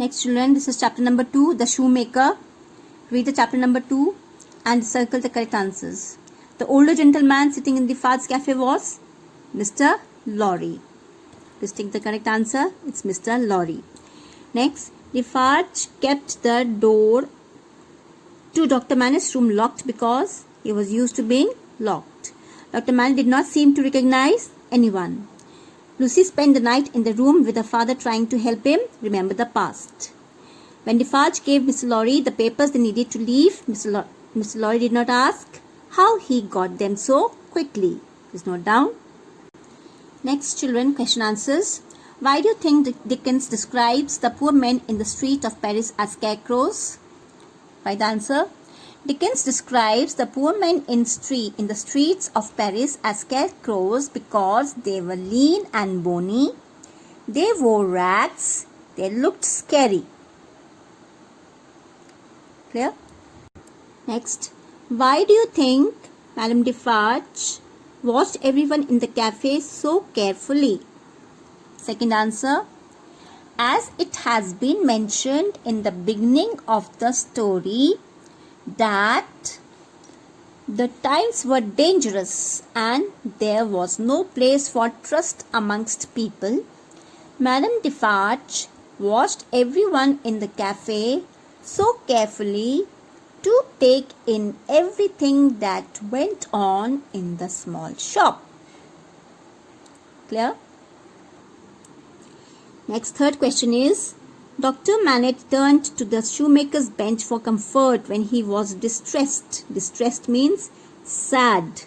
Next children, this is chapter number 2, the Shoemaker. Read the chapter number 2 and circle the correct answers. The older gentleman sitting in the Fard's cafe was Mr. Lorry. Please take the correct answer. It's Mr. Lorry. Next, Defarge kept the door to Dr. Manet's room locked because he was used to being locked. Dr. Manet did not seem to recognize anyone. Lucy spent the night in the room with her father trying to help him remember the past. When Defarge gave Mr. Lorry the papers they needed to leave, Mr. Lorry did not ask how he got them so quickly. Please note down. Next children, question answers. Why do you think Dickens describes the poor men in the street of Paris as scarecrows? Write the answer. Dickens describes the poor men in the streets of Paris as scarecrows because they were lean and bony, they wore rags, they looked scary. Clear? Next, why do you think Madame Defarge watched everyone in the cafe so carefully? Second answer. As it has been mentioned in the beginning of the story that the times were dangerous and there was no place for trust amongst people, Madame Defarge watched everyone in the cafe so carefully to take in everything that went on in the small shop. Clear? Next, third question is, Dr. Manet turned to the shoemaker's bench for comfort when he was distressed. Distressed means sad.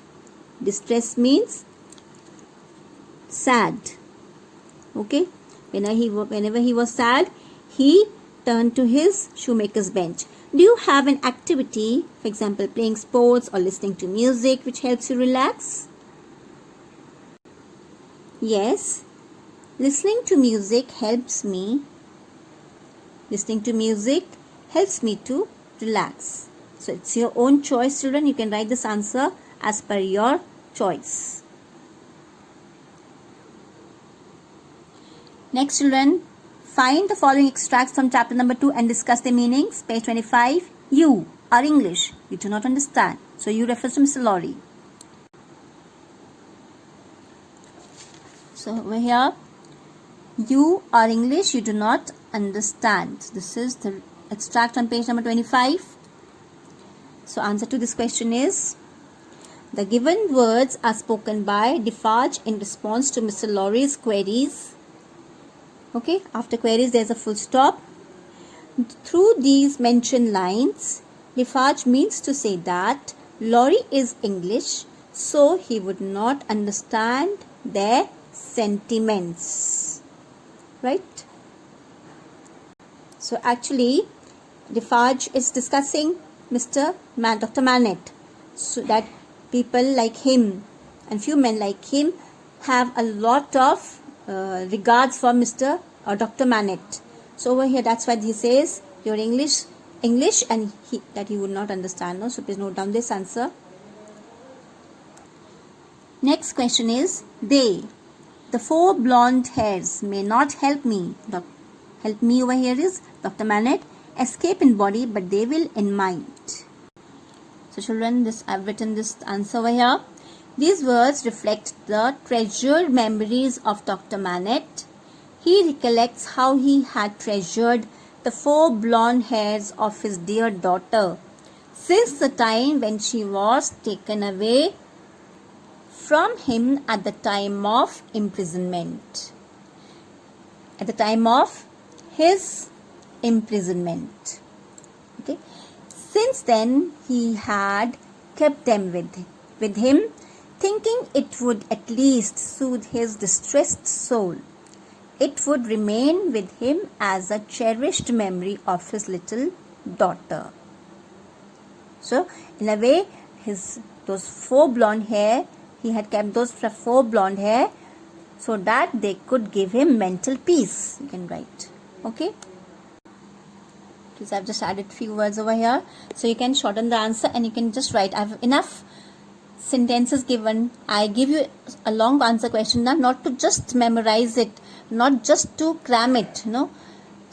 Distress means sad. Okay? Whenever he was sad, he turned to his shoemaker's bench. Do you have an activity, for example, playing sports or listening to music, which helps you relax? Yes. Listening to music helps me. Listening to music helps me to relax. So it's your own choice, children. You can write this answer as per your choice. Next, children, find the following extracts from chapter number 2 and discuss their meanings. Page 25. You are English. You do not understand. So you refer to Mr. Lorry. So over here, you are English, you do not understand. This is the extract on page number 25. So answer to this question is, the given words are spoken by Defarge in response to Mr. Lorry's queries. Okay, after queries there is a full stop. Through these mentioned lines, Defarge means to say that Lorry is English, so he would not understand their sentiments. Right? So actually, Defarge is discussing Dr. Manet, so that people like him and few men like him have a lot of regards for Dr. Manet. So over here, that's why he says you're English, and that he would not understand. No? So please note down this answer. Next question is, the 4 blonde hairs may not help me. Help me over here is Dr. Manet. Escape in body, but they will in mind. So children, I've written this answer over here. These words reflect the treasured memories of Dr. Manet. He recollects how he had treasured the 4 blonde hairs of his dear daughter since the time when she was taken away from him at the time of imprisonment. At the time of his imprisonment. Okay. Since then, he had kept them with him, thinking it would at least soothe his distressed soul. It would remain with him as a cherished memory of his little daughter. So, in a way, those 4 blonde hair, he had kept those 4 blonde hair so that they could give him mental peace. You can write. Okay. Please, I've just added few words over here. So you can shorten the answer and you can just write. I have enough sentences given. I give you a long answer question now, not to just memorize it, not just to cram it,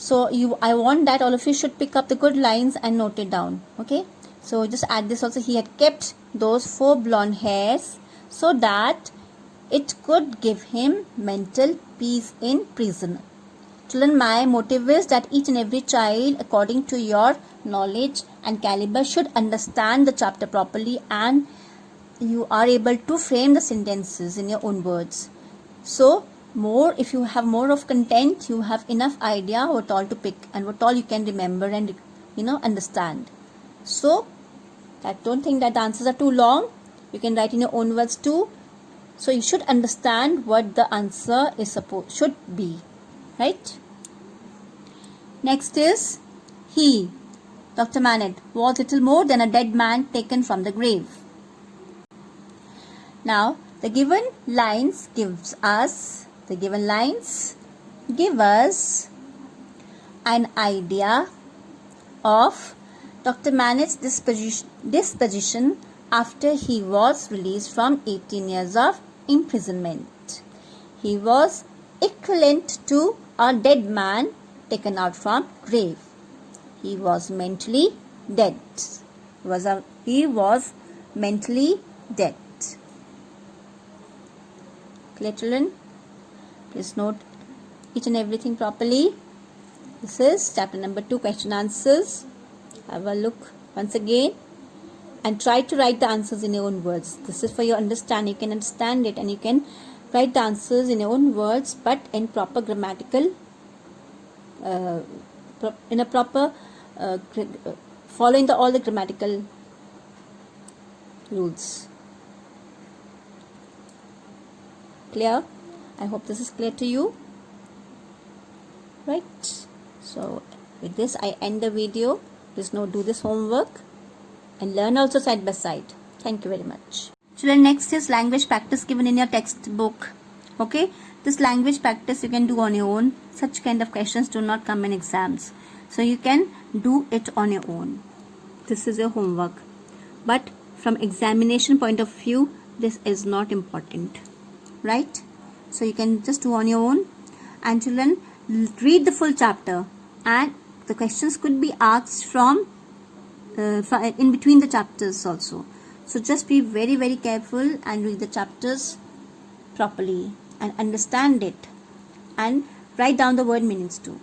So I want that all of you should pick up the good lines and note it down. Okay. So just add this also. He had kept those 4 blonde hairs so that it could give him mental peace in prison. Children, my motive is that each and every child, according to your knowledge and caliber, should understand the chapter properly, and you are able to frame the sentences in your own words. So if you have more of content, you have enough idea what all to pick and what all you can remember and understand. So don't think that the answers are too long. You can write in your own words too. So you should understand what the answer should be, right? Next is he, Dr. Manet, was little more than a dead man taken from the grave. Now the given lines give us an idea of Dr. Manet's disposition after he was released from 18 years of imprisonment. He was equivalent to a dead man taken out from grave. He was mentally dead. He was mentally dead. Clear, children? Please note each and everything properly. This is chapter number 2, question answers. Have a look once again and try to write the answers in your own words. This is for your understanding. You can understand it and you can write the answers in your own words, but in proper grammatical, following all the grammatical rules. Clear? I hope this is clear to you. Right? So with this I end the video. Please do this homework and learn also side by side. Thank you very much. Children, next is language practice given in your textbook. Okay, this language practice you can do on your own. Such kind of questions do not come in exams, so you can do it on your own. This is your homework, but from examination point of view this is not important, right? So you can just do on your own. And children, read the full chapter, and the questions could be asked from in between the chapters also. So just be very, very careful and read the chapters properly and understand it and write down the word meanings too.